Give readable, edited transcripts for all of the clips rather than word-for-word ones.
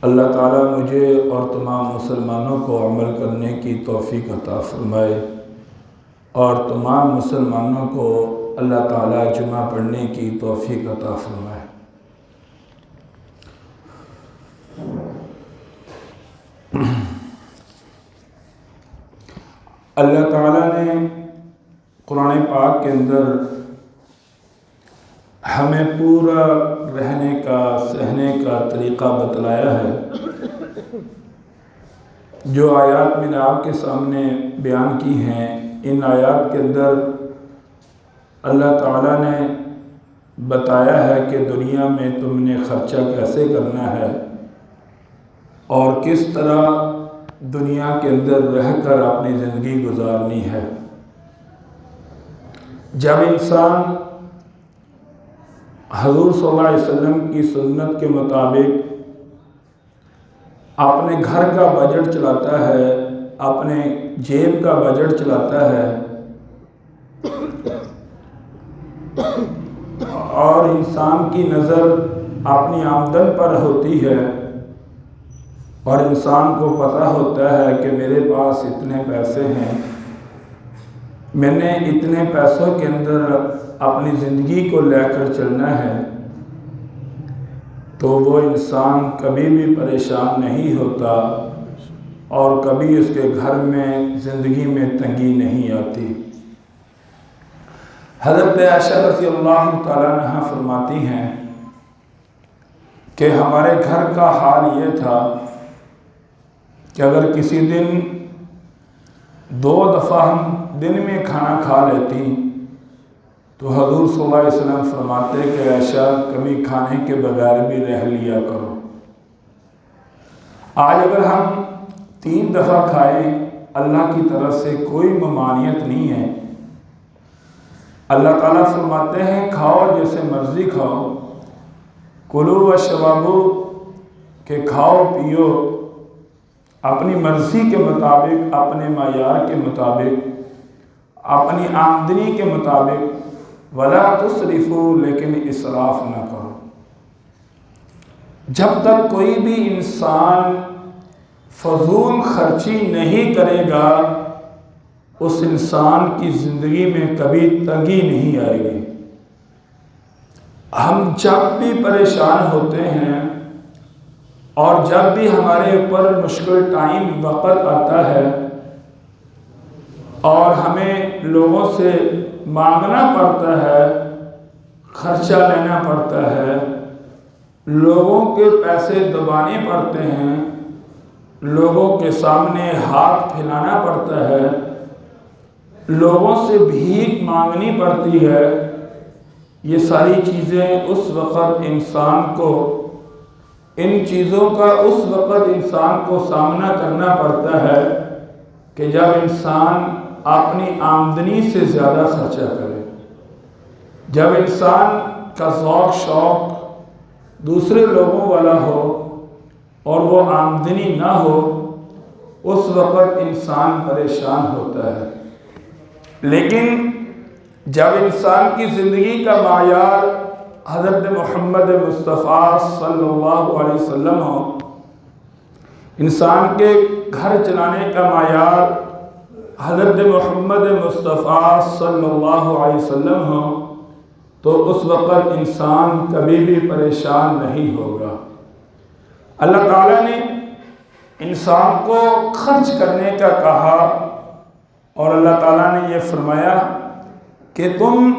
اللہ تعالیٰ مجھے اور تمام مسلمانوں کو عمل کرنے کی توفیق عطا فرمائے، اور تمام مسلمانوں کو اللہ تعالیٰ جمعہ پڑھنے کی توفیق عطا فرمائے۔ اللہ تعالیٰ نے قرآن پاک کے اندر ہمیں پورا رہنے کا سہنے کا طریقہ بتلایا ہے۔ جو آیات میں نے آپ کے سامنے بیان کی ہیں، ان آیات کے اندر اللہ تعالیٰ نے بتایا ہے کہ دنیا میں تم نے خرچہ کیسے کرنا ہے اور کس طرح دنیا کے اندر رہ کر اپنی زندگی گزارنی ہے۔ جب انسان حضور صلی اللہ علیہ وسلم کی سنت کے مطابق اپنے گھر کا بجٹ چلاتا ہے، اپنے جیب کا بجٹ چلاتا ہے، اور انسان کی نظر اپنی آمدن پر ہوتی ہے اور انسان کو پتہ ہوتا ہے کہ میرے پاس اتنے پیسے ہیں، میں نے اتنے پیسوں کے اندر اپنی زندگی کو لے کر چلنا ہے، تو وہ انسان کبھی بھی پریشان نہیں ہوتا اور کبھی اس کے گھر میں زندگی میں تنگی نہیں آتی۔ حضرت عائشہ رضی اللہ تعالیٰ عنہا فرماتی ہیں کہ ہمارے گھر کا حال یہ تھا کہ اگر کسی دن 2 دفعہ ہم دن میں کھانا کھا لیتی تو حضور صلی اللہ علیہ وسلم فرماتے کہ عائشہ کبھی کھانے کے بغیر بھی رہ لیا کرو۔ آج اگر ہم 3 دفعہ کھائیں، اللہ کی طرف سے کوئی ممانعت نہیں ہے۔ اللہ تعالیٰ فرماتے ہیں کھاؤ جیسے مرضی کھاؤ، کلو واشربو، کہ کھاؤ پیو اپنی مرضی کے مطابق، اپنے معیار کے مطابق، اپنی آمدنی کے مطابق، ولا تسرفو، لیکن اسراف نہ کرو۔ جب تک کوئی بھی انسان فضول خرچی نہیں کرے گا، اس انسان کی زندگی میں کبھی تنگی نہیں آئے گی۔ ہم جب بھی پریشان ہوتے ہیں اور جب بھی ہمارے اوپر مشکل ٹائم وقت آتا ہے اور ہمیں لوگوں سے مانگنا پڑتا ہے، خرچہ لینا پڑتا ہے، لوگوں کے پیسے دبانے پڑتے ہیں، لوگوں کے سامنے ہاتھ پھیلانا پڑتا ہے، لوگوں سے بھیک مانگنی پڑتی ہے، یہ ساری چیزیں اس وقت انسان کو، ان چیزوں کا اس وقت انسان کو سامنا کرنا پڑتا ہے کہ جب انسان اپنی آمدنی سے زیادہ خرچہ کرے، جب انسان کا ذوق شوق دوسرے لوگوں والا ہو اور وہ آمدنی نہ ہو، اس وقت انسان پریشان ہوتا ہے۔ لیکن جب انسان کی زندگی کا معیار حضرت محمد مصطفیٰ صلی اللہ علیہ وسلم ہو، انسان کے گھر چلانے کا معیار حضرت محمد مصطفیٰ صلی اللہ علیہ وسلم ہو، تو اس وقت انسان کبھی بھی پریشان نہیں ہوگا۔ اللہ تعالیٰ نے انسان کو خرچ کرنے کا کہا، اور اللہ تعالیٰ نے یہ فرمایا کہ تم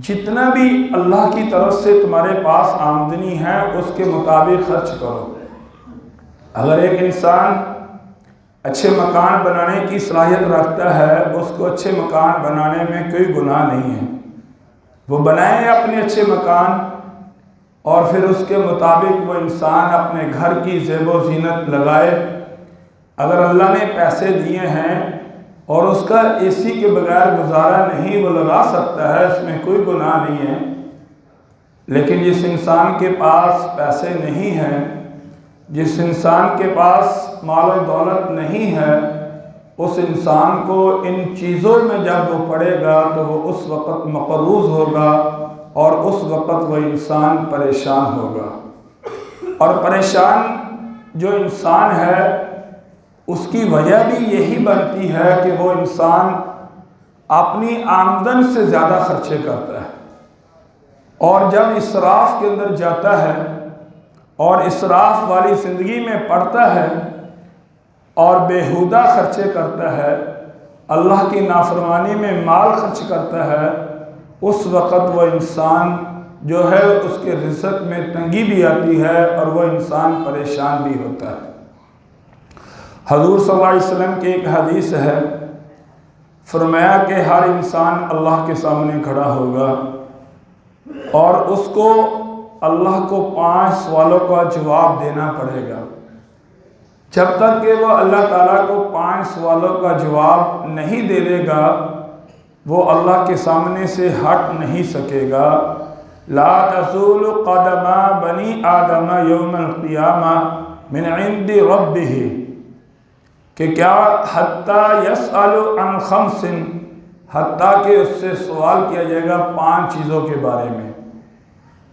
جتنا بھی اللہ کی طرف سے تمہارے پاس آمدنی ہے اس کے مطابق خرچ کرو۔ اگر ایک انسان اچھے مکان بنانے کی صلاحیت رکھتا ہے، اس کو اچھے مکان بنانے میں کوئی گناہ نہیں ہے، وہ بنائے اپنے اچھے مکان، اور پھر اس کے مطابق وہ انسان اپنے گھر کی زیب و زینت لگائے۔ اگر اللہ نے پیسے دیے ہیں اور اس کا اے سی کے بغیر گزارا نہیں، وہ لگا سکتا ہے، اس میں کوئی گناہ نہیں ہے۔ لیکن جس انسان کے پاس پیسے نہیں ہیں، جس انسان کے پاس مال و دولت نہیں ہے، اس انسان کو ان چیزوں میں جب وہ پڑے گا تو وہ اس وقت مقروض ہوگا، اور اس وقت وہ انسان پریشان ہوگا، اور پریشان جو انسان ہے اس کی وجہ بھی یہی بنتی ہے کہ وہ انسان اپنی آمدن سے زیادہ خرچے کرتا ہے، اور جب اسراف کے اندر جاتا ہے اور اسراف والی زندگی میں پڑتا ہے اور بیہودہ خرچے کرتا ہے، اللہ کی نافرمانی میں مال خرچ کرتا ہے، اس وقت وہ انسان جو ہے اس کے رزق میں تنگی بھی آتی ہے اور وہ انسان پریشان بھی ہوتا ہے۔ حضور صلی اللہ علیہ وسلم کی ایک حدیث ہے، فرمایا کہ ہر انسان اللہ کے سامنے کھڑا ہوگا اور اس کو اللہ کو 5 سوالوں کا جواب دینا پڑے گا۔ جب تک کہ وہ اللہ تعالیٰ کو 5 سوالوں کا جواب نہیں دے دے گا وہ اللہ کے سامنے سے ہٹ نہیں سکے گا۔ لا تزول قدم بنی آدم یوم القیامہ من عند ربہ، کہ کیا حتیٰ یسأل عن 5، حتیٰ کہ اس سے سوال کیا جائے گا 5 چیزوں کے بارے میں۔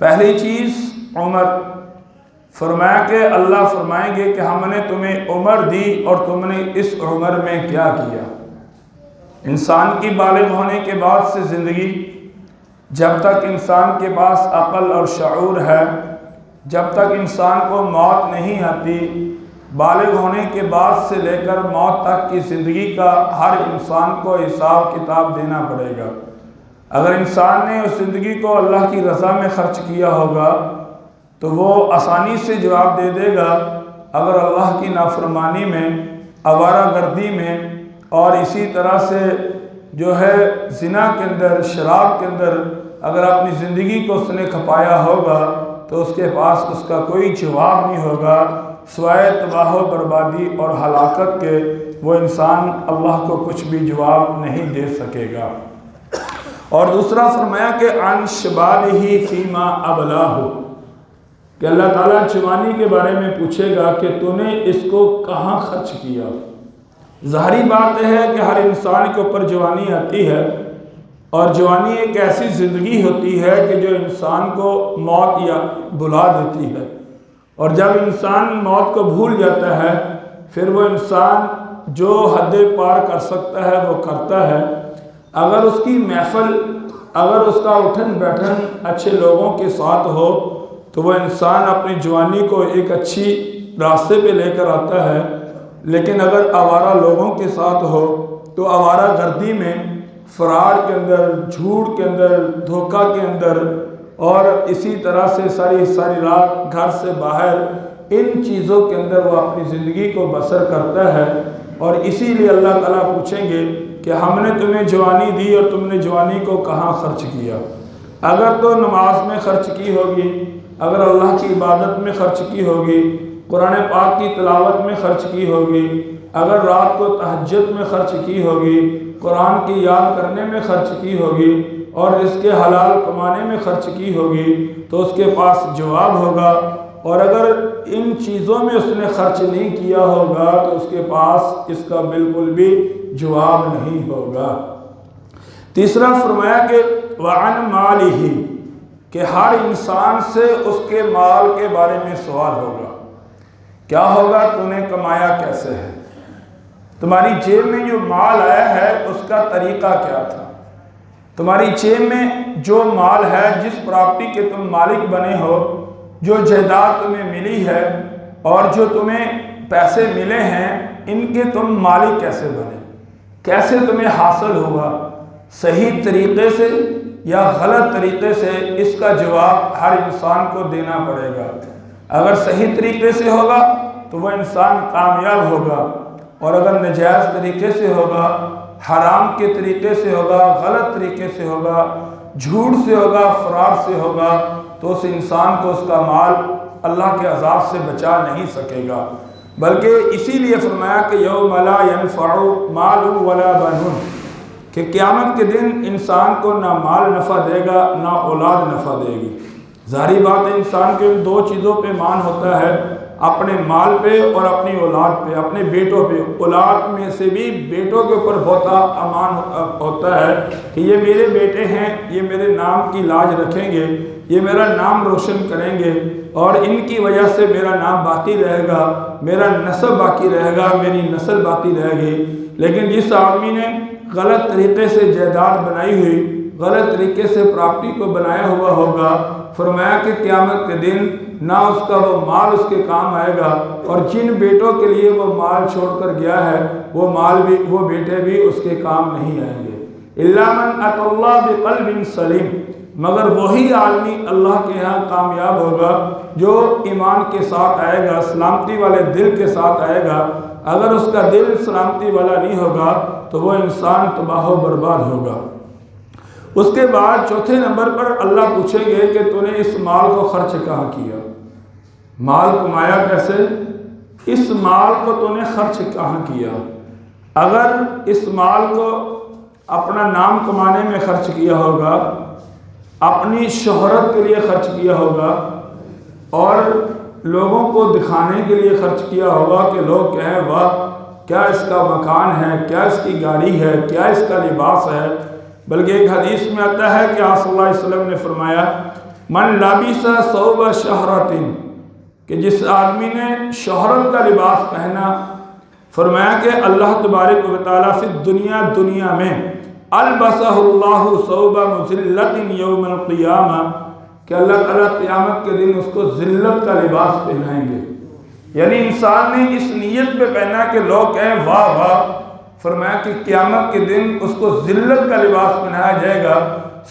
پہلی چیز عمر، فرمایا کہ اللہ فرمائیں گے کہ ہم نے تمہیں عمر دی اور تم نے اس عمر میں کیا کیا۔ انسان کی بالغ ہونے کے بعد سے زندگی، جب تک انسان کے پاس عقل اور شعور ہے، جب تک انسان کو موت نہیں آتی، بالغ ہونے کے بعد سے لے کر موت تک کی زندگی کا ہر انسان کو حساب کتاب دینا پڑے گا۔ اگر انسان نے اس زندگی کو اللہ کی رضا میں خرچ کیا ہوگا تو وہ آسانی سے جواب دے دے گا۔ اگر اللہ کی نافرمانی میں، آوارہ گردی میں اور اسی طرح سے جو ہے زنا کے اندر، شراب کے اندر اگر اپنی زندگی کو اس نے کھپایا ہوگا تو اس کے پاس اس کا کوئی جواب نہیں ہوگا، سوائے تباہ و بربادی اور ہلاکت کے وہ انسان اللہ کو کچھ بھی جواب نہیں دے سکے گا۔ اور دوسرا فرمایا کہ عن شبابہ فیما ابلاہ، کہ اللہ تعالیٰ جوانی کے بارے میں پوچھے گا کہ تو نے اس کو کہاں خرچ کیا۔ ظاہری بات ہے کہ ہر انسان کے اوپر جوانی آتی ہے، اور جوانی ایک ایسی زندگی ہوتی ہے کہ جو انسان کو موت یا بھلا دیتی ہے، اور جب انسان موت کو بھول جاتا ہے پھر وہ انسان جو حد پار کر سکتا ہے وہ کرتا ہے۔ اگر اس کی محفل، اگر اس کا اٹھن بیٹھن اچھے لوگوں کے ساتھ ہو تو وہ انسان اپنی جوانی کو ایک اچھی راستے پہ لے کر آتا ہے، لیکن اگر آوارہ لوگوں کے ساتھ ہو تو آوارہ گردی میں، فراڈ کے اندر، جھوٹ کے اندر، دھوکہ کے اندر، اور اسی طرح سے ساری رات گھر سے باہر، ان چیزوں کے اندر وہ اپنی زندگی کو بسر کرتا ہے۔ اور اسی لیے اللہ تعالیٰ پوچھیں گے کہ ہم نے تمہیں جوانی دی اور تم نے جوانی کو کہاں خرچ کیا۔ اگر تو نماز میں خرچ کی ہوگی، اگر اللہ کی عبادت میں خرچ کی ہوگی، قرآن پاک کی تلاوت میں خرچ کی ہوگی، اگر رات کو تہجد میں خرچ کی ہوگی، قرآن کی یاد کرنے میں خرچ کی ہوگی، اور اس کے حلال کمانے میں خرچ کی ہوگی تو اس کے پاس جواب ہوگا۔ اور اگر ان چیزوں میں اس نے خرچ نہیں کیا ہوگا تو اس کے پاس اس کا بالکل بھی جواب نہیں ہوگا۔ تیسرا فرمایا کہ وعن مالہ، کہ ہر انسان سے اس کے مال کے بارے میں سوال ہوگا۔ کیا ہوگا؟ تو نے کمایا کیسے ہے؟ تمہاری جیب میں جو مال آیا ہے اس کا طریقہ کیا تھا؟ تمہاری جیب میں جو مال ہے، جس پراپرٹی کے تم مالک بنے ہو، جو جائیداد تمہیں ملی ہے اور جو تمہیں پیسے ملے ہیں، ان کے تم مالک کیسے بنے؟ کیسے تمہیں حاصل ہوا؟ صحیح طریقے سے یا غلط طریقے سے؟ اس کا جواب ہر انسان کو دینا پڑے گا۔ اگر صحیح طریقے سے ہوگا تو وہ انسان کامیاب ہوگا، اور اگر ناجائز طریقے سے ہوگا، حرام کے طریقے سے ہوگا، غلط طریقے سے ہوگا، جھوٹ سے ہوگا، فراڈ سے ہوگا، تو اس انسان کو اس کا مال اللہ کے عذاب سے بچا نہیں سکے گا۔ بلکہ اسی لیے فرمایا کہ یوم لا ینفع مال ولا بنون، کہ قیامت کے دن انسان کو نہ مال نفع دے گا نہ اولاد نفع دے گی۔ ظاہری بات ہے انسان کے ان 2 چیزوں پہ مان ہوتا ہے، اپنے مال پہ اور اپنی اولاد پہ، اپنے بیٹوں پہ۔ اولاد میں سے بھی بیٹوں کے اوپر بہت امان ہوتا ہے کہ یہ میرے بیٹے ہیں، یہ میرے نام کی لاج رکھیں گے، یہ میرا نام روشن کریں گے۔ اور ان کی وجہ سے میرا نام باقی رہے گا، میرا نسب باقی رہے گا، میری نسل باقی رہے گی۔ لیکن جس آدمی نے غلط طریقے سے جائیداد بنائی ہوئی، غلط طریقے سے پراپرٹی کو بنایا ہوا ہوگا، فرمایا کہ قیامت کے دن نہ اس کا وہ مال اس کے کام آئے گا، اور جن بیٹوں کے لیے وہ مال چھوڑ کر گیا ہے وہ مال بھی، وہ بیٹے بھی اس کے کام نہیں آئیں گے۔ الا من اتى اللہ بقلب سلیم، مگر وہی آدمی اللہ کے ہاں کامیاب ہوگا جو ایمان کے ساتھ آئے گا، سلامتی والے دل کے ساتھ آئے گا۔ اگر اس کا دل سلامتی والا نہیں ہوگا تو وہ انسان تباہ و برباد ہوگا۔ اس کے بعد چوتھے نمبر پر اللہ پوچھیں گے کہ تو نے اس مال کو خرچ کہاں کیا، مال کمایا کیسے، اس مال کو تو نے خرچ کہاں کیا۔ اگر اس مال کو اپنا نام کمانے میں خرچ کیا ہوگا، اپنی شہرت کے لیے خرچ کیا ہوگا، اور لوگوں کو دکھانے کے لیے خرچ کیا ہوگا کہ لوگ کہیں واہ کیا اس کا مکان ہے، کیا اس کی گاڑی ہے، کیا اس کا لباس ہے۔ بلکہ ایک حدیث میں آتا ہے کہ آپ صلی اللہ علیہ وسلم نے فرمایا من لبس ثوب شہرت، کہ جس آدمی نے شہرت کا لباس پہنا، فرمایا کہ اللہ تبارک و تعالیٰ فی الدنیا، دنیا میں البسہ اللہ ثوب مذلت یوم القیامہ، کہ اللہ تعالیٰ قیامت کے دن اس کو ذلت کا لباس پہنائیں گے۔ یعنی انسان نے اس نیت پہ پہنا کہ لوگ کہیں واہ واہ، فرمایا کہ قیامت کے دن اس کو ذلت کا لباس پہنایا جائے گا،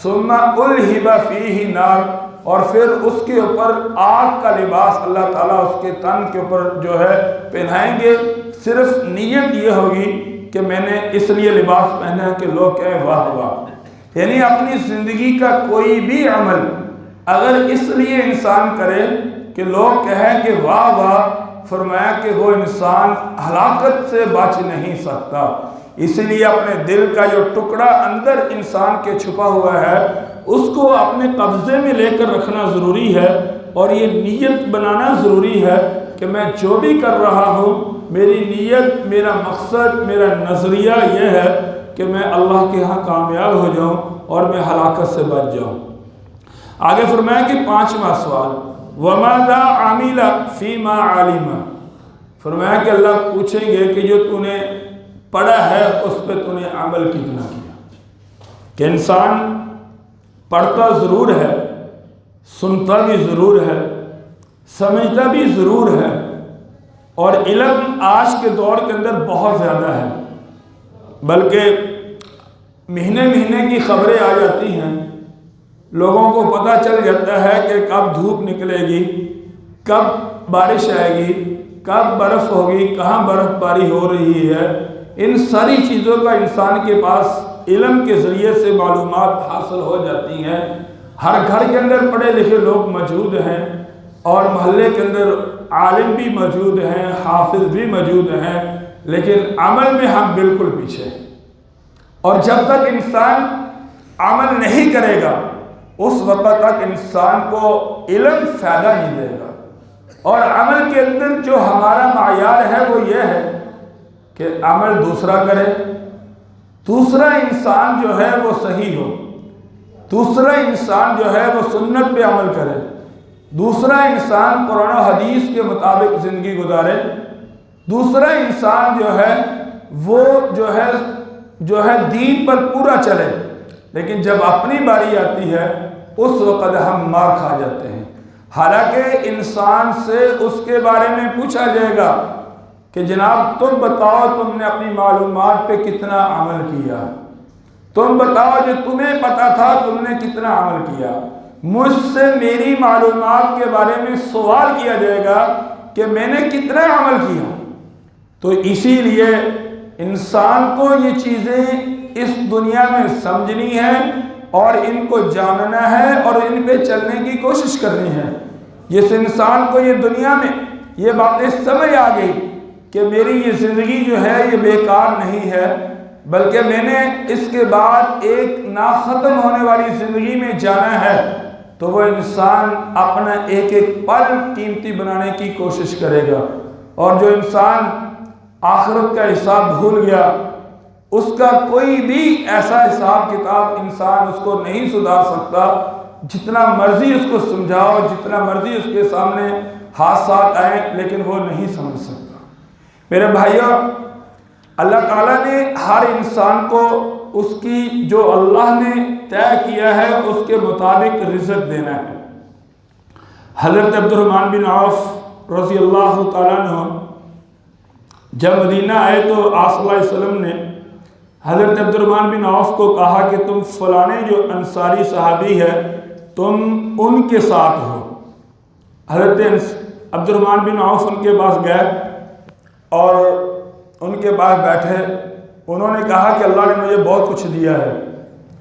ثم الہب فیہ نار، اور پھر اس کے اوپر آگ کا لباس اللہ تعالیٰ اس کے تن کے اوپر جو ہے پہنائیں گے۔ صرف نیت یہ ہوگی کہ میں نے اس لیے لباس پہنا کہ لوگ کہیں واہ واہ۔ یعنی اپنی زندگی کا کوئی بھی عمل اگر اس لیے انسان کرے کہ لوگ کہیں کہ واہ واہ، فرمایا کہ وہ انسان ہلاکت سے بچ نہیں سکتا۔ اسی لیے اپنے دل کا جو ٹکڑا اندر انسان کے چھپا ہوا ہے اس کو اپنے قبضے میں لے کر رکھنا ضروری ہے، اور یہ نیت بنانا ضروری ہے کہ میں جو بھی کر رہا ہوں، میری نیت، میرا مقصد، میرا نظریہ یہ ہے کہ میں اللہ کے ہاں کامیاب ہو جاؤں اور میں ہلاکت سے بچ جاؤں۔ آگے فرمایا کہ پانچواں سوال وَمَاذَا عَمِلَ فِي مَا عَلِمَ، فرمایا کہ اللہ پوچھیں گے کہ جو تو نے پڑھا ہے اس پہ تو نے عمل کتنا کیا۔ کہ انسان پڑھتا ضرور ہے، سنتا بھی ضرور ہے، سمجھتا بھی ضرور ہے، اور علم آج کے دور کے اندر بہت زیادہ ہے، بلکہ مہینے مہینے کی خبریں آ جاتی ہیں، لوگوں کو پتہ چل جاتا ہے کہ کب دھوپ نکلے گی، کب بارش آئے گی، کب برف ہوگی، کہاں برف باری ہو رہی ہے۔ ان ساری چیزوں کا انسان کے پاس علم کے ذریعے سے معلومات حاصل ہو جاتی ہیں۔ ہر گھر کے اندر پڑھے لکھے لوگ موجود ہیں، اور محلے کے اندر عالم بھی موجود ہیں، حافظ بھی موجود ہیں، لیکن عمل میں ہم بالکل پیچھے ہیں۔ اور جب تک انسان عمل نہیں کرے گا اس وقت تک انسان کو علم فائدہ نہیں دے گا۔ اور عمل کے اندر جو ہمارا معیار ہے وہ یہ ہے کہ عمل دوسرا کرے، دوسرا انسان جو ہے وہ صحیح ہو، دوسرا انسان جو ہے وہ سنت پہ عمل کرے، دوسرا انسان قرآن و حدیث کے مطابق زندگی گزارے، دوسرا انسان جو ہے وہ جو ہے دین پر پورا چلے۔ لیکن جب اپنی باری آتی ہے اس وقت ہم مار کھا جاتے ہیں۔ حالانکہ انسان سے اس کے بارے میں پوچھا جائے گا کہ جناب تم بتاؤ تم نے اپنی معلومات پہ کتنا عمل کیا، تم بتاؤ جو تمہیں پتا تھا تم نے کتنا عمل کیا۔ مجھ سے میری معلومات کے بارے میں سوال کیا جائے گا کہ میں نے کتنا عمل کیا۔ تو اسی لیے انسان کو یہ چیزیں اس دنیا میں سمجھنی ہے اور ان کو جاننا ہے اور ان پہ چلنے کی کوشش کرنی ہے۔ جس انسان کو یہ دنیا میں یہ باتیں سمجھ آ گئی کہ میری یہ زندگی جو ہے یہ بیکار نہیں ہے، بلکہ میں نے اس کے بعد ایک نا ختم ہونے والی زندگی میں جانا ہے، تو وہ انسان اپنا ایک ایک پل قیمتی بنانے کی کوشش کرے گا۔ اور جو انسان آخرت کا حساب بھول گیا اس کا کوئی بھی ایسا حساب کتاب انسان اس کو نہیں سدھار سکتا جتنا مرضی اس کو سمجھاؤ، جتنا مرضی اس کے سامنے حادثات آئیں، لیکن وہ نہیں سمجھ سکتا۔ میرے بھائیوں، اللہ تعالیٰ نے ہر انسان کو اس کی جو اللہ نے طے کیا ہے اس کے مطابق رزق دینا ہے۔ حضرت عبد الرحمن بن عوف رضی اللہ تعالیٰ عنہ جب مدینہ آئے تو آپ صلی اللہ علیہ وسلم نے حضرت عبد الرحمن بن عوف کو کہا کہ تم فلانے جو انصاری صحابی ہے تم ان کے ساتھ ہو۔ حضرت عبد الرحمن بن عوف ان کے پاس گئے اور ان کے پاس بیٹھے، انہوں نے کہا کہ اللہ نے مجھے بہت کچھ دیا ہے۔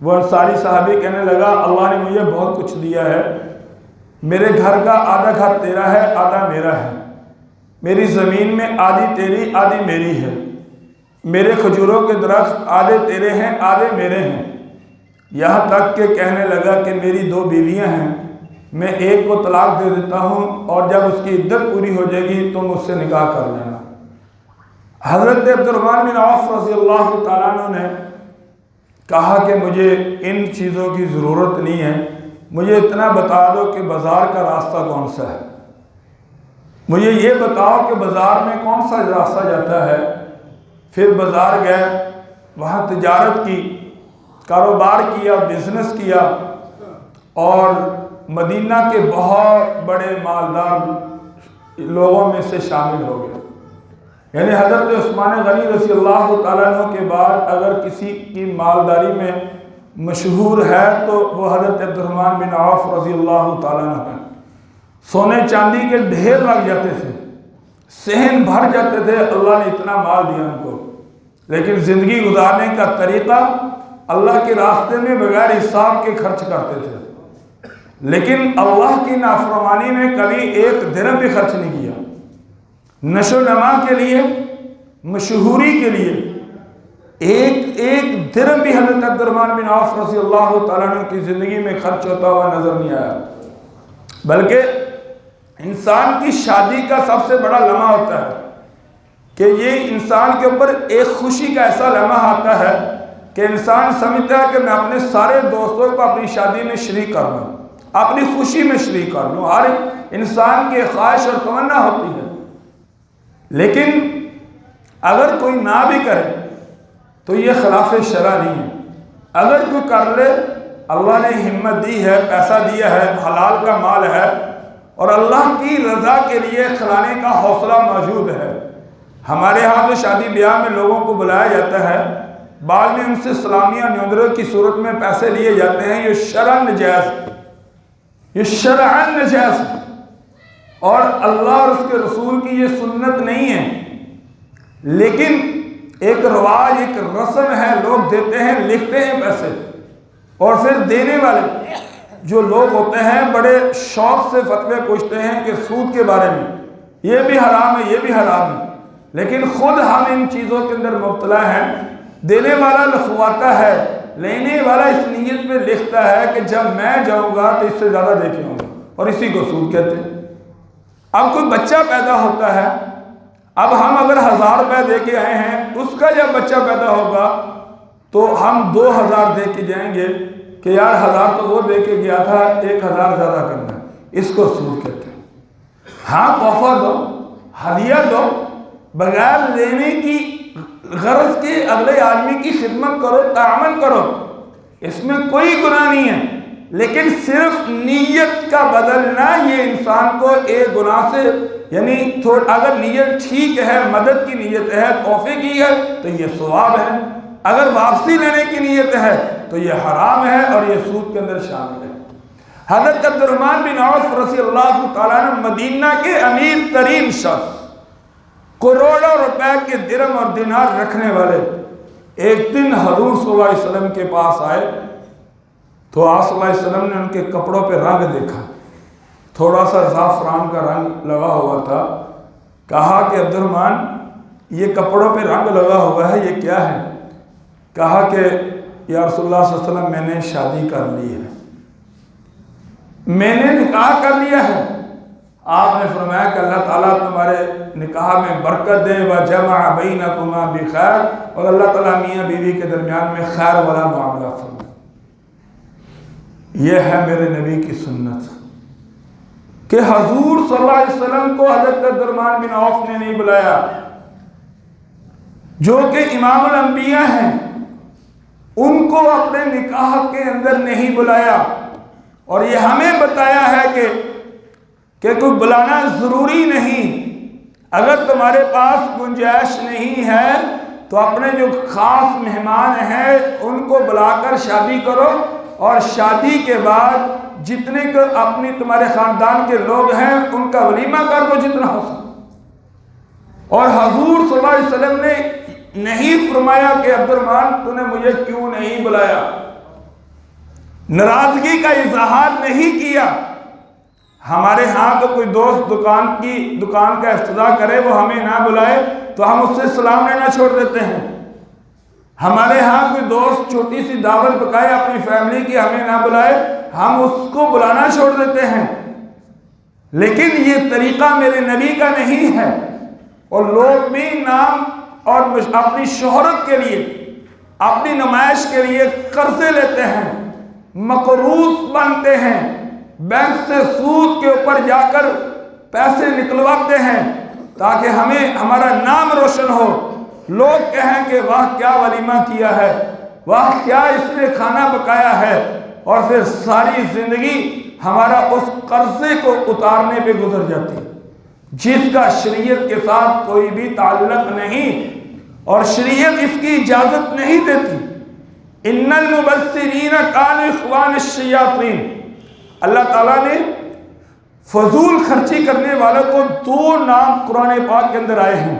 وہ انصاری صحابی کہنے لگا اللہ نے مجھے بہت کچھ دیا ہے، میرے گھر کا آدھا گھر تیرا ہے آدھا میرا ہے، میری زمین میں آدھی تیری آدھی میری ہے، میرے کھجوروں کے درخت آدھے تیرے ہیں آدھے میرے ہیں، یہاں تک کہ کہنے لگا کہ میری 2 بیویاں ہیں، میں ایک کو طلاق دے دیتا ہوں اور جب اس کی عدت پوری ہو جائے گی تم اس سے نکاح کر لینا۔ حضرت عبد الرحمن بن عوف رضی اللہ تعالیٰ عنہ نے کہا کہ مجھے ان چیزوں کی ضرورت نہیں ہے، مجھے اتنا بتا دو کہ بازار کا راستہ کون سا ہے، مجھے یہ بتاؤ کہ بازار میں کون سا راستہ جاتا ہے۔ پھر بازار گئے، وہاں تجارت کی، کاروبار کیا، بزنس کیا اور مدینہ کے بہت بڑے مالدار لوگوں میں سے شامل ہو گئے۔ یعنی حضرت عثمان غنی رضی اللہ تعالیٰ عنہ کے بعد اگر کسی کی مالداری میں مشہور ہے تو وہ حضرت عبد الرحمن بن عوف رضی اللہ تعالیٰ عنہ ہے۔ سونے چاندی کے ڈھیر لگ جاتے تھے، صحن بھر جاتے تھے، اللہ نے اتنا مال دیا ان کو، لیکن زندگی گزارنے کا طریقہ اللہ کے راستے میں بغیر حساب کے خرچ کرتے تھے، لیکن اللہ کی نافرمانی میں کبھی 1 درہم بھی خرچ نہیں کیا۔ نشو و نما کے لیے، مشہوری کے لیے ایک درہم بھی حضرت عبد الرحمن بن عوف رضی اللہ تعالیٰ عنہ کی زندگی میں خرچ ہوتا ہوا نظر نہیں آیا۔ بلکہ انسان کی شادی کا سب سے بڑا لمحہ ہوتا ہے کہ یہ انسان کے اوپر ایک خوشی کا ایسا لمحہ آتا ہے کہ انسان سمجھتا ہے کہ میں اپنے سارے دوستوں کو اپنی شادی میں شریک کر لوں، اپنی خوشی میں شریک کر لوں۔ ہر انسان کی خواہش اور تمنا ہوتی ہے، لیکن اگر کوئی نہ بھی کرے تو یہ خلاف شرع نہیں ہے۔ اگر کوئی کر لے، اللہ نے ہمت دی ہے، پیسہ دیا ہے، حلال کا مال ہے اور اللہ کی رضا کے لیے کھلانے کا حوصلہ موجود ہے۔ ہمارے ہاں تو شادی بیاہ میں لوگوں کو بلایا جاتا ہے، بعد میں ان سے سلامیاں نیندروں کی صورت میں پیسے لیے جاتے ہیں، یہ شرعاً نجائز ہے، یہ شرعاً نجائز ہے اور اللہ اور اس کے رسول کی یہ سنت نہیں ہے، لیکن ایک رواج، ایک رسم ہے، لوگ دیتے ہیں، لکھتے ہیں پیسے، اور پھر دینے والے جو لوگ ہوتے ہیں بڑے شوق سے فتوے پوچھتے ہیں کہ سود کے بارے میں یہ بھی حرام ہے، یہ بھی حرام ہے، لیکن خود ہم ان چیزوں کے اندر مبتلا ہیں۔ دینے والا لکھواتا ہے، لینے والا اس نیت میں لکھتا ہے کہ جب میں جاؤں گا تو اس سے زیادہ دے کے آؤں گا، اور اسی کو سود کہتے ہیں۔ اب کوئی بچہ پیدا ہوتا ہے، اب ہم اگر 1000 روپے دے کے آئے ہیں، اس کا جب بچہ پیدا ہوگا تو ہم 2000 دے کے جائیں گے کہ یار 1000 تو وہ دے کے گیا تھا، 1000 زیادہ کرنا ہے، اس کو سود کہتے ہیں۔ ہاں تحفہ دو، ہدیہ دو، بغیر لینے کی غرض کے اگلے آدمی کی خدمت کرو، تعاون کرو، اس میں کوئی گناہ نہیں ہے، لیکن صرف نیت کا بدلنا یہ انسان کو ایک گناہ سے، یعنی اگر نیت ٹھیک ہے، مدد کی نیت ہے، تحفے کی ہے تو یہ ثواب ہے، اگر واپسی لینے کی نیت ہے تو یہ حرام ہے اور یہ سود کے اندر شامل ہے۔ حضرت عبد الرحمن بن عوف رضی اللہ تعالیٰ عنہ مدینہ کے امیر ترین شخص، کروڑوں روپے کے درہم اور دینار رکھنے والے، ایک دن حضور صلی اللہ علیہ وسلم کے پاس آئے تو آپ صلی اللہ علیہ وسلم نے ان کے کپڑوں پہ رنگ دیکھا، تھوڑا سا زعفران کا رنگ لگا ہوا تھا۔ کہا کہ عبد الرحمن یہ کپڑوں پہ رنگ لگا ہوا ہے، یہ کیا ہے؟ کہا کہ یا رسول اللہ صلی اللہ علیہ وسلم میں نے شادی کر لی ہے، میں نے نکاح کر لیا ہے۔ آپ نے فرمایا کہ اللہ تعالیٰ تمہارے نکاح میں برکت دے، وَجَمَعَ بَيْنَكُمَا بِخَيْرٍ، اور اللہ تعالیٰ میاں بیوی کے درمیان میں خیر والا معاملہ فرمائے۔ یہ ہے میرے نبی کی سنت کہ حضور صلی اللہ علیہ وسلم کو حضرت عبدالرحمن بن عوف نے نہیں بلایا، جو کہ امام الانبیاء ہیں، ان کو اپنے نکاح کے اندر نہیں بلایا، اور یہ ہمیں بتایا ہے کہ کوئی بلانا ضروری نہیں۔ اگر تمہارے پاس گنجائش نہیں ہے تو اپنے جو خاص مہمان ہیں ان کو بلا کر شادی کرو، اور شادی کے بعد جتنے اپنی تمہارے خاندان کے لوگ ہیں ان کا ولیمہ کر دو جتنا ہو سکے۔ اور حضور صلی اللہ علیہ وسلم نے نہیں فرمایا کہ عبدالرحمن تو نے مجھے کیوں نہیں بلایا، ناراضگی کا اظہار نہیں کیا۔ ہمارے ہاں تو کوئی دوست دکان کا افتتاح کرے، وہ ہمیں نہ بلائے تو ہم اس سے سلام لینا چھوڑ دیتے ہیں۔ ہمارے ہاں کوئی دوست چھوٹی سی دعوت پکائے اپنی فیملی کی، ہمیں نہ بلائے، ہم اس کو بلانا چھوڑ دیتے ہیں۔ لیکن یہ طریقہ میرے نبی کا نہیں ہے، اور لوگ بھی نام اور اپنی شہرت کے لیے، اپنی نمائش کے لیے قرضے لیتے ہیں، مقروض بنتے ہیں، بینک سے سود کے اوپر جا کر پیسے نکلواتے ہیں تاکہ ہمارا نام روشن ہو، لوگ کہیں کہ واہ کیا ولیمہ کیا ہے، واہ کیا اس نے کھانا پکایا ہے، اور پھر ساری زندگی ہمارا اس قرضے کو اتارنے پہ گزر جاتی ہے جس کا شریعت کے ساتھ کوئی بھی تعلق نہیں، اور شریعت اس کی اجازت نہیں دیتی۔ ان المبذرین کانوا اخوان الشیاطین، اللہ تعالیٰ نے فضول خرچی کرنے والوں کو دو نام قرآن پاک کے اندر آئے ہیں،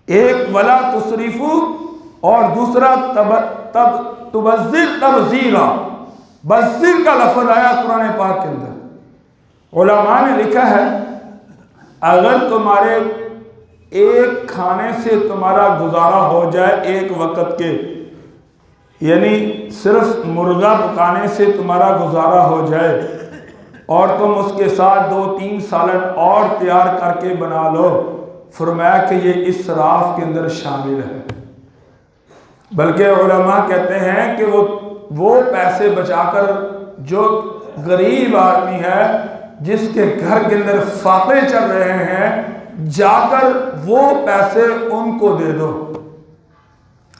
ایک ولا تسرفوا اور دوسرا تبذر تبذیرا، بذر کا لفظ آیا قرآن پاک کے اندر۔ علماء نے لکھا ہے اگر تمہارے ایک کھانے سے تمہارا گزارا ہو جائے ایک وقت کے، یعنی صرف مرغا پکانے سے تمہارا گزارا ہو جائے، اور تم اس کے ساتھ 2-3 سالن اور تیار کر کے بنا لو، فرمایا کہ یہ اسراف کے اندر شامل ہے۔ بلکہ علماء کہتے ہیں کہ وہ پیسے بچا کر جو غریب آدمی ہے جس کے گھر کے اندر فاقے چل رہے ہیں، جا کر وہ پیسے ان کو دے دو،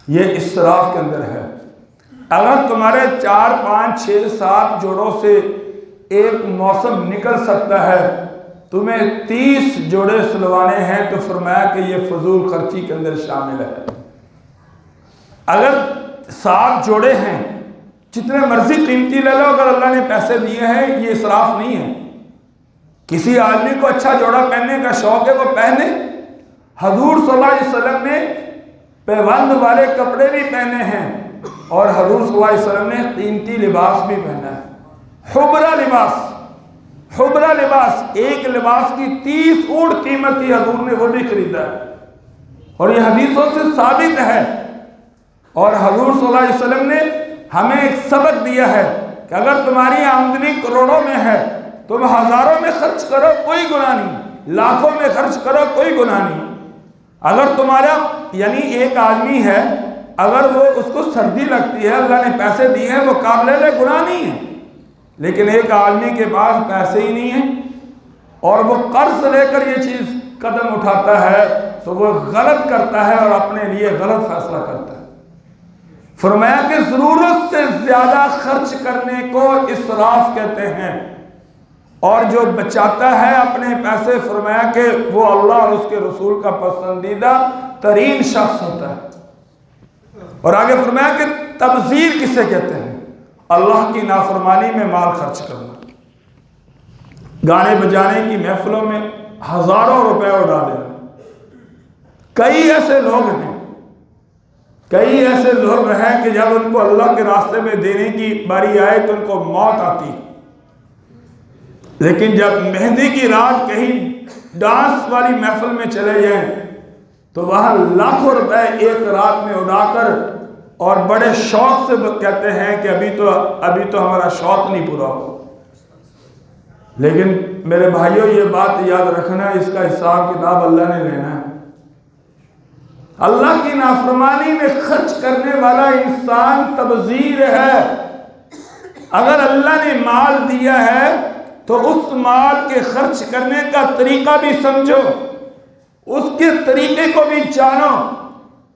یہ اسراف کے اندر ہے۔ اگر تمہارے 4 5 6 7 جوڑوں سے ایک موسم نکل سکتا ہے، تمہیں 30 جوڑے سلوانے ہیں، تو فرمایا کہ یہ فضول خرچی کے اندر شامل ہے۔ اگر 7 جوڑے ہیں، جتنے مرضی قیمتی لے لو، اگر اللہ نے پیسے دیے ہیں یہ اسراف نہیں ہے۔ کسی آدمی کو اچھا جوڑا پہننے کا شوق ہے، وہ پہنے۔ حضور صلی اللہ علیہ وسلم نے پیوند والے کپڑے بھی پہنے ہیں، اور حضور صلی اللہ علیہ وسلم نے قیمتی لباس بھی پہنا ہے، حبرہ لباس، ایک لباس کی 30 اونٹ قیمت تھی، حضور نے وہ بھی خریدا ہے، اور یہ حدیثوں سے ثابت ہے۔ اور حضور صلی اللہ علیہ وسلم نے ہمیں ایک سبق دیا ہے کہ اگر تمہاری آمدنی کروڑوں میں ہے، تم ہزاروں میں خرچ کرو کوئی گناہ نہیں، لاکھوں میں خرچ کرو کوئی گناہ نہیں۔ اگر تمہارا یعنی ایک آدمی ہے، اگر وہ اس کو سردی لگتی ہے، اللہ نے پیسے دیے ہیں، وہ کام لے لے، گناہ نہیں ہے۔ لیکن ایک آدمی کے پاس پیسے ہی نہیں ہیں اور وہ قرض لے کر یہ چیز قدم اٹھاتا ہے، تو وہ غلط کرتا ہے اور اپنے لیے غلط فیصلہ کرتا ہے۔ فرمایا کہ ضرورت سے زیادہ خرچ کرنے کو اسراف کہتے ہیں، اور جو بچاتا ہے اپنے پیسے، فرمایا کہ وہ اللہ اور اس کے رسول کا پسندیدہ ترین شخص ہوتا ہے۔ اور آگے فرمایا کہ تبذیر کسے کہتے ہیں؟ اللہ کی نافرمانی میں مال خرچ کرنا، گانے بجانے کی محفلوں میں ہزاروں روپے اڑا دینا۔ کئی ایسے لوگ ہیں کہ جب ان کو اللہ کے راستے میں دینے کی باری آئے تو ان کو موت آتی، لیکن جب مہندی کی رات کہیں ڈانس والی محفل میں چلے جائیں تو وہاں لاکھوں روپے ایک رات میں اڑا کر، اور بڑے شوق سے کہتے ہیں کہ ابھی تو ہمارا شوق نہیں پورا ہو۔ لیکن میرے بھائیوں، یہ بات یاد رکھنا، اس کا حساب کتاب اللہ نے لینا ہے۔ اللہ کی نافرمانی میں خرچ کرنے والا انسان تبذیر ہے، اگر اللہ نے مال دیا ہے تو اس مال کے خرچ کرنے کا طریقہ بھی سمجھو، اس کے طریقے کو بھی جانو،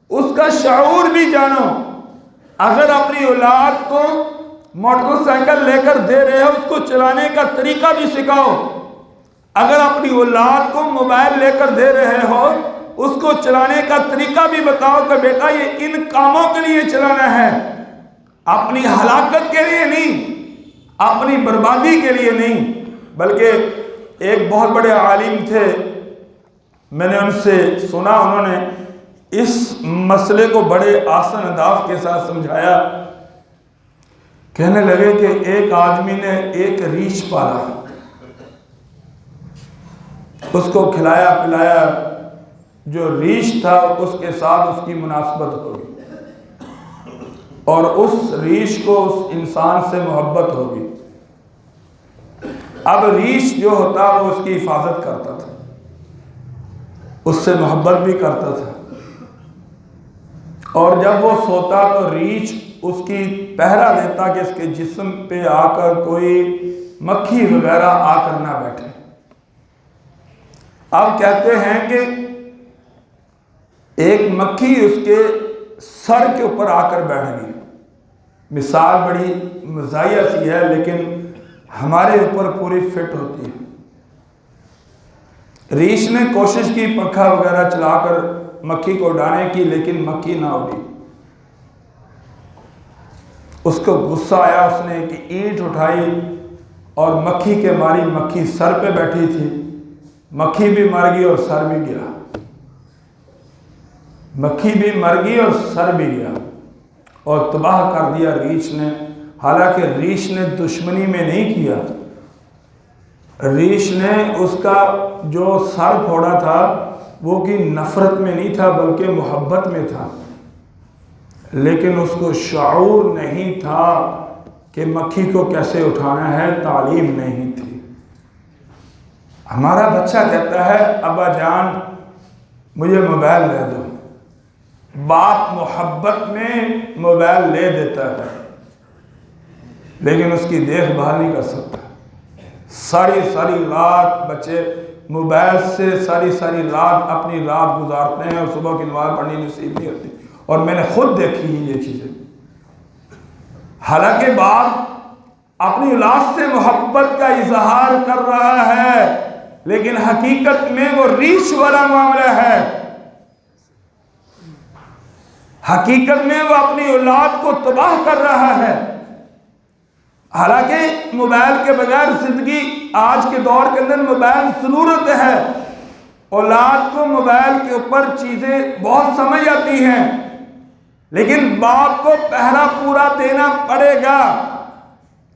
اس کا شعور بھی جانو۔ اگر اپنی اولاد کو موٹر سائیکل لے کر دے رہے ہو، اس کو چلانے کا طریقہ بھی سکھاؤ۔ اگر اپنی اولاد کو موبائل لے کر دے رہے ہو، اس کو چلانے کا طریقہ بھی بتاؤ کہ بیٹا یہ ان کاموں کے لیے چلانا ہے، اپنی ہلاکت کے لیے نہیں، اپنی بربادی کے لیے نہیں۔ بلکہ ایک بہت بڑے عالم تھے، میں نے ان سے سنا، انہوں نے اس مسئلے کو بڑے آسان انداز کے ساتھ سمجھایا۔ کہنے لگے کہ ایک آدمی نے ایک ریچھ پالا، اس کو کھلایا پلایا، جو ریچھ تھا اس کے ساتھ اس کی مناسبت ہوگی اور اس ریچھ کو اس انسان سے محبت ہوگی۔ اب ریچھ جو ہوتا وہ اس کی حفاظت کرتا تھا، اس سے محبت بھی کرتا تھا، اور جب وہ سوتا تو ریچھ اس کی پہرا دیتا کہ اس کے جسم پہ آ کر کوئی مکھی وغیرہ آ کر نہ بیٹھے۔ اب کہتے ہیں کہ ایک مکھی اس کے سر کے اوپر آ کر بیٹھ گئی۔ مثال بڑی مزاحیہ سی ہے لیکن ہمارے اوپر پوری فٹ ہوتی ہے۔ ریچھ نے کوشش کی پنکھا وغیرہ چلا کر مکھی کو اڑانے کی، لیکن مکھی نہ اڑی۔ اس کو غصہ آیا، اس نے ایک اینٹ اٹھائی اور مکھی کے ماری، مکھی سر پہ بیٹھی تھی، مکھی بھی مر گئی اور سر بھی گیا، مکھی بھی مر گئی اور سر بھی گیا، اور تباہ کر دیا ریچھ نے۔ حالانکہ ریچھ نے دشمنی میں نہیں کیا، ریچھ نے اس کا جو سر پھوڑا تھا وہ کی نفرت میں نہیں تھا بلکہ محبت میں تھا، لیکن اس کو شعور نہیں تھا کہ مکھی کو کیسے اٹھانا ہے، تعلیم نہیں تھی۔ ہمارا بچہ کہتا ہے ابا جان مجھے موبائل لے دو، باپ محبت میں موبائل لے دیتا ہے لیکن اس کی دیکھ بھال نہیں کر سکتا۔ ساری رات بچے موبائل سے ساری رات اپنی رات گزارتے ہیں اور صبح کی نماز پڑھنی نصیب نہیں ہوتی، اور میں نے خود دیکھی ہیں یہ چیزیں۔ حالانکہ باپ اپنی اولاد سے محبت کا اظہار کر رہا ہے لیکن حقیقت میں وہ ریچھ والا معاملہ ہے، حقیقت میں وہ اپنی اولاد کو تباہ کر رہا ہے۔ حالانکہ موبائل کے بغیر زندگی آج کے دور کے اندر موبائل ضرورت ہے، اولاد کو موبائل کے اوپر چیزیں بہت سمجھ آتی ہیں، لیکن باپ کو پہرا پورا دینا پڑے گا،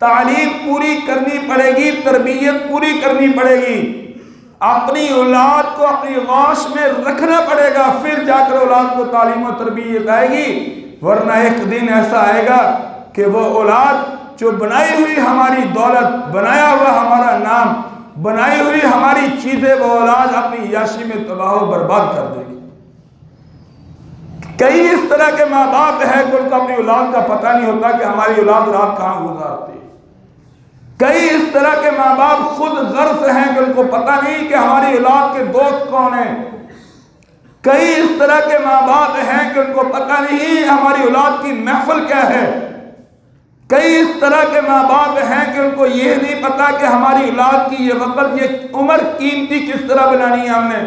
تعلیم پوری کرنی پڑے گی، تربیت پوری کرنی پڑے گی، اپنی اولاد کو اپنی غوش میں رکھنا پڑے گا، پھر جا کر اولاد کو تعلیم و تربیت آئے گی۔ ورنہ ایک دن ایسا آئے گا کہ وہ اولاد جو بنائی ہوئی ہماری دولت، بنایا ہوا ہمارا نام، بنائی ہوئی ہماری چیزیں، وہ اولاد اپنی عیاشی میں تباہ و برباد کر دے گی۔ کئی اس طرح کے ماں باپ ہیں کہ ان کو اپنی اولاد کا پتہ نہیں ہوتا کہ ہماری اولاد رات کہاں گزارتی ہے۔ کئی اس طرح کے ماں باپ خود غرض ہیں کہ ان کو پتہ نہیں کہ ہماری اولاد کے دوست کون ہیں۔ کئی اس طرح کے ماں باپ ہیں کہ ان کو پتہ نہیں ہماری اولاد کی محفل کیا ہے۔ کئی اس طرح کے ماں باپ ہیں کہ ان کو یہ نہیں پتا کہ ہماری اولاد کی یہ وقت، یہ عمر قیمتی کس طرح بنانی ہے ہم نے۔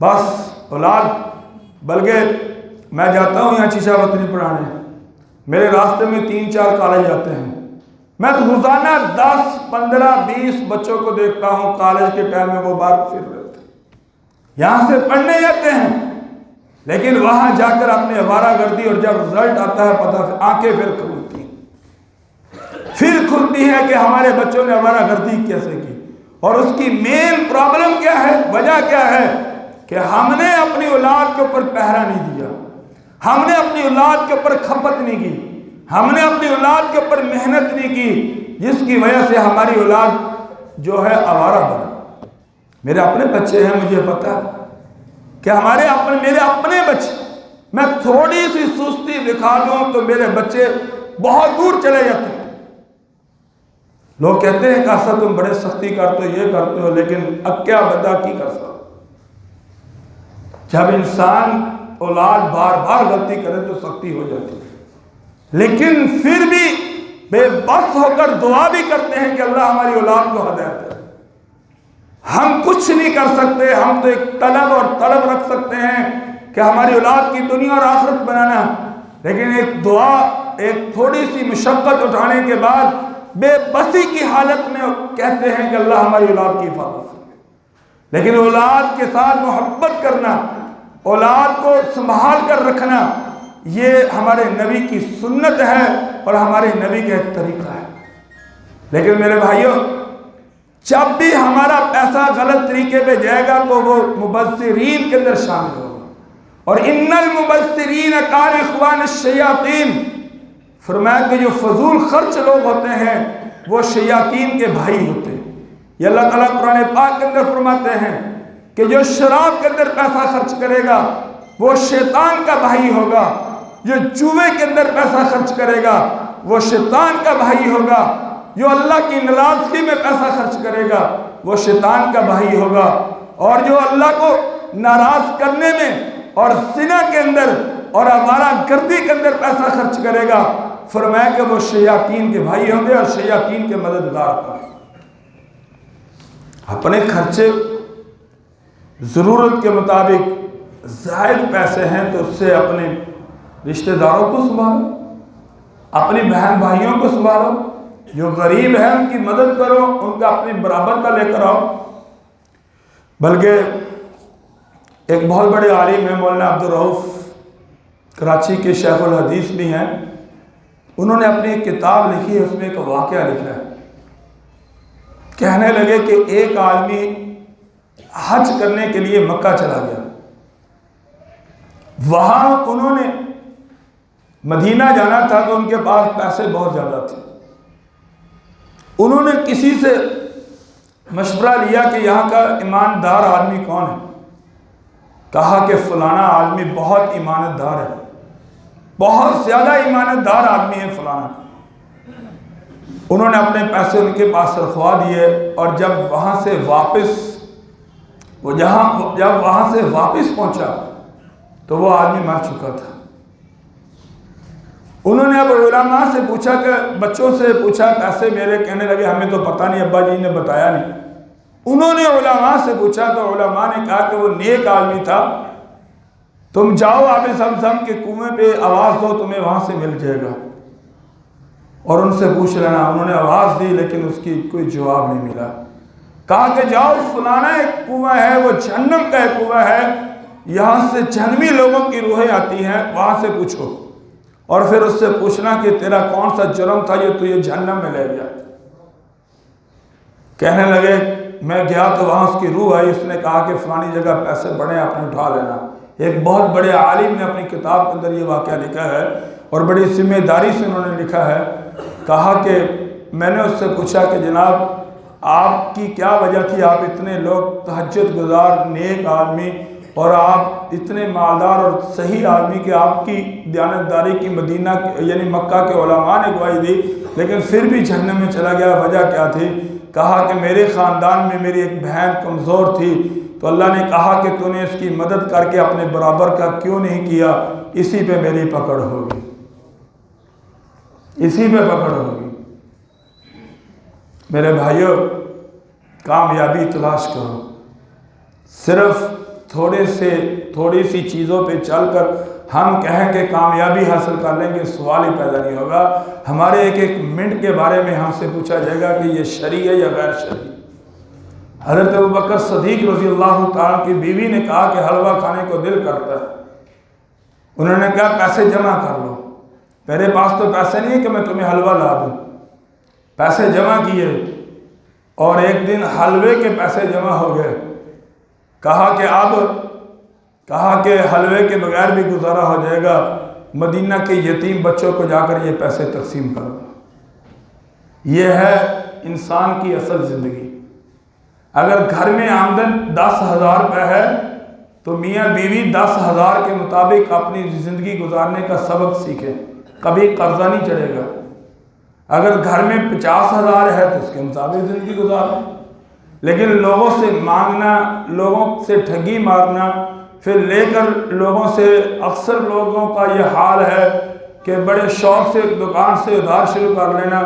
بس اولاد، بلکہ میں جاتا ہوں یہاں چیشہ وطنی پڑھانے، میرے راستے میں 3-4 کالج جاتے ہیں، میں روزانہ 10, 15, 20 بچوں کو دیکھتا ہوں کالج کے ٹائم میں وہ باہر پھر رہے تھے، یہاں سے پڑھنے جاتے ہیں لیکن وہاں جا کر اپنے آوارہ گردی، اور جب رزلٹ آتا ہے پتہ آنکھیں پھر کھلتی ہے کہ ہمارے بچوں نے آوارہ گردی کیسے کی، اور اس کی مین پرابلم کیا ہے، وجہ کیا ہے کہ ہم نے اپنی اولاد کے اوپر پہرا نہیں دیا، ہم نے اپنی اولاد کے اوپر کھپت نہیں کی، ہم نے اپنی اولاد کے اوپر محنت نہیں کی، جس کی وجہ سے ہماری اولاد جو ہے آوارہ بنا۔ میرے اپنے بچے ہیں، مجھے پتا کہ میرے اپنے بچے، میں تھوڑی سی سستی دکھا دوں تو میرے بچے بہت دور چلے جاتے ہیں، لوگ کہتے ہیں کہ تم بڑے سختی کرتے ہو، یہ کرتے ہو، لیکن اب کیا بندہ کی کر سکتا؟ جب انسان اولاد بار بار غلطی کرے تو سختی ہو جاتی ہے، لیکن پھر بھی بے بس ہو کر دعا بھی کرتے ہیں کہ اللہ ہماری اولاد کو ہدایت دے۔ ہم کچھ نہیں کر سکتے، ہم تو ایک طلب اور طلب رکھ سکتے ہیں کہ ہماری اولاد کی دنیا اور آخرت بنانا، لیکن ایک دعا، ایک تھوڑی سی مشقت اٹھانے کے بعد بے بسی کی حالت میں کہتے ہیں کہ اللہ ہماری اولاد کی حفاظت کرے۔ لیکن اولاد کے ساتھ محبت کرنا، اولاد کو سنبھال کر رکھنا، یہ ہمارے نبی کی سنت ہے اور ہمارے نبی کا ایک طریقہ ہے۔ لیکن میرے بھائیوں، جب بھی ہمارا پیسہ غلط طریقے پہ جائے گا تو وہ مبذرین کے اندر شامل ہوگا، اور ان المبذرین کان اخوان الشیاطین، فرمایا کہ جو فضول خرچ لوگ ہوتے ہیں وہ شیاطین کے بھائی ہوتے ہیں۔ یہ اللہ تعالیٰ قرآن پاک کے اندر فرماتے ہیں کہ جو شراب کے اندر پیسہ خرچ کرے گا وہ شیطان کا بھائی ہوگا، جو جوئے کے اندر پیسہ خرچ کرے گا وہ شیطان کا بھائی ہوگا، جو اللہ کی ناراضگی میں پیسہ خرچ کرے گا وہ شیطان کا بھائی ہوگا، اور جو اللہ کو ناراض کرنے میں اور زنا کے اندر اور آوارہ گردی کے اندر پیسہ خرچ کرے گا، فرمایا کہ وہ شیاطین کے بھائی ہوں گے اور شیاطین کے مددگار ہوں گے۔ اپنے خرچے ضرورت کے مطابق، زائد پیسے ہیں تو اس سے اپنے رشتہ داروں کو سنبھالو، اپنی بہن بھائیوں کو سنبھالو، جو غریب ہیں ان کی مدد کرو، ان کا اپنے برابر کا لے کر آؤ۔ بلکہ ایک بہت بڑے عالم ہیں مولانا عبدالرؤف، کراچی کے شیخ الحدیث بھی ہیں، انہوں نے اپنی ایک کتاب لکھی ہے، اس میں ایک واقعہ لکھا ہے۔ کہنے لگے کہ ایک آدمی حج کرنے کے لیے مکہ چلا گیا، وہاں انہوں نے مدینہ جانا تھا تو ان کے پاس پیسے بہت زیادہ تھے۔ انہوں نے کسی سے مشورہ لیا کہ یہاں کا ایماندار آدمی کون ہے؟ کہا کہ فلانا آدمی بہت ایمانت دار ہے، بہت زیادہ ایمانت دار آدمی ہے فلانا۔ انہوں نے اپنے پیسے ان کے پاس رکھوا دیے، اور جب وہاں سے واپس پہنچا تو وہ آدمی مر چکا تھا۔ انہوں نے اب علماء سے پوچھا، کہ بچوں سے پوچھا، پیسے میرے، کہنے لگے ہمیں تو پتہ نہیں، ابا جی نے بتایا نہیں۔ انہوں نے علماء سے پوچھا تو علماء نے کہا کہ وہ نیک آدمی تھا، تم جاؤ آب زمزم کے کنویں پہ آواز دو، تمہیں وہاں سے مل جائے گا، اور ان سے پوچھ لینا۔ انہوں نے آواز دی لیکن اس کی کوئی جواب نہیں ملا۔ کہا کہ جاؤ فلانا ایک کنواں ہے، وہ جہنم کا ایک کنواں ہے، یہاں سے جہنمی لوگوں کی روحیں آتی ہیں، وہاں سے پوچھو، اور پھر اس سے پوچھنا کہ تیرا کون سا جرم تھا جو تجھے جہنم میں لے گیا۔ کہنے لگے میں گیا تو وہاں اس کی روح آئی، اس نے کہا کہ فلانی جگہ پیسے بڑے آپ نے اٹھا لینا۔ ایک بہت بڑے عالم نے اپنی کتاب کے اندر یہ واقعہ لکھا ہے، اور بڑی ذمہ داری سے انہوں نے لکھا ہے۔ کہا کہ میں نے اس سے پوچھا کہ جناب آپ کی کیا وجہ تھی، آپ اتنے لوگ تہجد گزار نیک آدمی، اور آپ اتنے مالدار اور صحیح آدمی کہ آپ کی دیانتداری کی مدینہ یعنی مکہ کے علماء نے گواہی دی، لیکن پھر بھی جہنم میں چلا گیا، وجہ کیا تھی؟ کہا کہ میرے خاندان میں میری ایک بہن کمزور تھی، تو اللہ نے کہا کہ تو نے اس کی مدد کر کے اپنے برابر کا کیوں نہیں کیا؟ اسی پہ میری پکڑ ہوگی، اسی پہ پکڑ ہوگی۔ میرے بھائیوں، کامیابی تلاش کرو، صرف تھوڑی سی چیزوں پہ چل کر ہم کہیں کہ کامیابی حاصل کر لیں گے، سوال ہی پیدا نہیں ہوگا۔ ہمارے ایک ایک منٹ کے بارے میں ہم سے پوچھا جائے گا کہ یہ شرعی ہے یا غیر شرعی۔ حضرت ابوبکر صدیق رضی اللہ تعالیٰ کی بیوی نے کہا کہ حلوہ کھانے کو دل کرتا ہے، انہوں نے کہا پیسے جمع کر لو۔ میرے پاس تو پیسے نہیں ہے کہ میں تمہیں حلوہ لا دوں۔ پیسے جمع کیے، اور ایک دن حلوے کے پیسے جمع ہو گئے۔ کہا کہ حلوے کے بغیر بھی گزارا ہو جائے گا، مدینہ کے یتیم بچوں کو جا کر یہ پیسے تقسیم کر دو۔ یہ ہے انسان کی اصل زندگی۔ اگر گھر میں آمدن 10,000 روپے ہے تو میاں بیوی 10,000 کے مطابق اپنی زندگی گزارنے کا سبق سیکھیں، کبھی قرضہ نہیں چڑھے گا۔ اگر گھر میں 50,000 ہے تو اس کے مطابق زندگی گزارو، لیکن لوگوں سے مانگنا، لوگوں سے ٹھگی مارنا، پھر لے کر لوگوں سے، اکثر لوگوں کا یہ حال ہے کہ بڑے شوق سے دکان سے ادھار شروع کر لینا،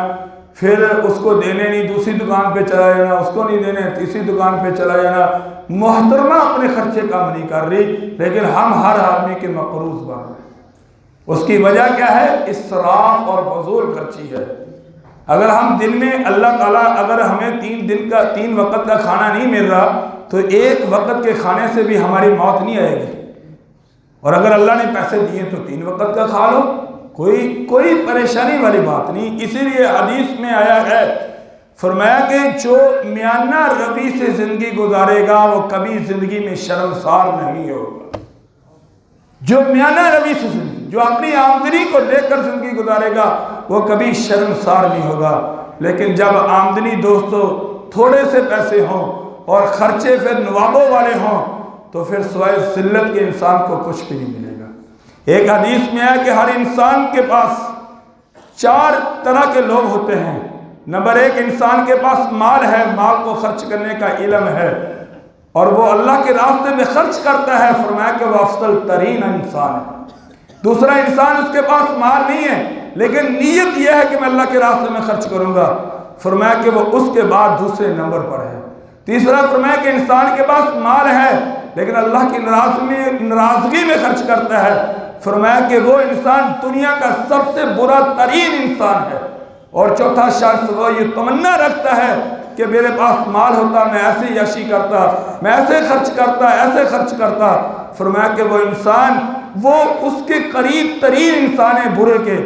پھر اس کو دینے نہیں، دوسری دکان پہ چلا جانا، اس کو نہیں دینے، تیسری دکان پہ چلا جانا۔ محترمہ اپنے خرچے کم نہیں کر رہی، لیکن ہم ہر آدمی کے مقروض بن رہے ہیں۔ اس کی وجہ کیا ہے؟ اسراف اور فضول خرچی ہے۔ اگر ہم دن میں اللہ تعالیٰ اگر ہمیں 3 وقت کا کھانا نہیں مل رہا تو 1 وقت کے کھانے سے بھی ہماری موت نہیں آئے گی، اور اگر اللہ نے پیسے دیے تو 3 وقت کا کھا لو، کوئی پریشانی والی بات نہیں۔ اسی لیے حدیث میں آیا ہے، فرمایا کہ جو میانہ روی سے زندگی گزارے گا وہ کبھی زندگی میں شرمسار نہیں ہوگا۔ جو میانہ روی سے زندگی، جو اپنی آمدنی کو دیکھ کر زندگی گزارے گا وہ کبھی شرمسار نہیں ہوگا۔ لیکن جب آمدنی دوستو تھوڑے سے پیسے ہوں اور خرچے پھر نوابوں والے ہوں تو پھر سوائے ذلت کے انسان کو کچھ بھی نہیں ملے گا۔ ایک حدیث میں ہے کہ ہر انسان کے پاس 4 طرح کے لوگ ہوتے ہیں۔ نمبر 1، انسان کے پاس مال ہے، مال کو خرچ کرنے کا علم ہے اور وہ اللہ کے راستے میں خرچ کرتا ہے، فرمایا کہ وہ افضل ترین انسان ہے۔ دوسرا انسان، اس کے پاس مال نہیں ہے لیکن نیت یہ ہے کہ میں اللہ کے راستے میں خرچ کروں گا، فرمایا کہ وہ اس کے بعد دوسرے نمبر پر ہے۔ تیسرا فرمایا کہ انسان کے پاس مال ہے لیکن اللہ کی ناراضگی میں خرچ کرتا ہے، فرمایا کہ وہ انسان دنیا کا سب سے برا ترین انسان ہے۔ اور چوتھا شخص وہ یہ تمنا رکھتا ہے کہ میرے پاس مال ہوتا میں ایسے یشی کرتا، میں ایسے خرچ کرتا، ایسے خرچ کرتا، فرمایا کہ وہ انسان، وہ اس کے قریب ترین انسان ہے برے کے۔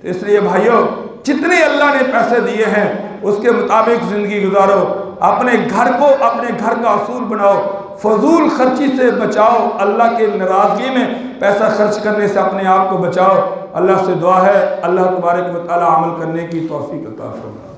اس لیے بھائیو، جتنے اللہ نے پیسے دیے ہیں اس کے مطابق زندگی گزارو، اپنے گھر کو اپنے گھر کا اصول بناؤ، فضول خرچی سے بچاؤ، اللہ کے ناراضگی میں پیسہ خرچ کرنے سے اپنے آپ کو بچاؤ۔ اللہ سے دعا ہے اللہ تبارک و تعالی عمل کرنے کی توفیق عطا فرمائے۔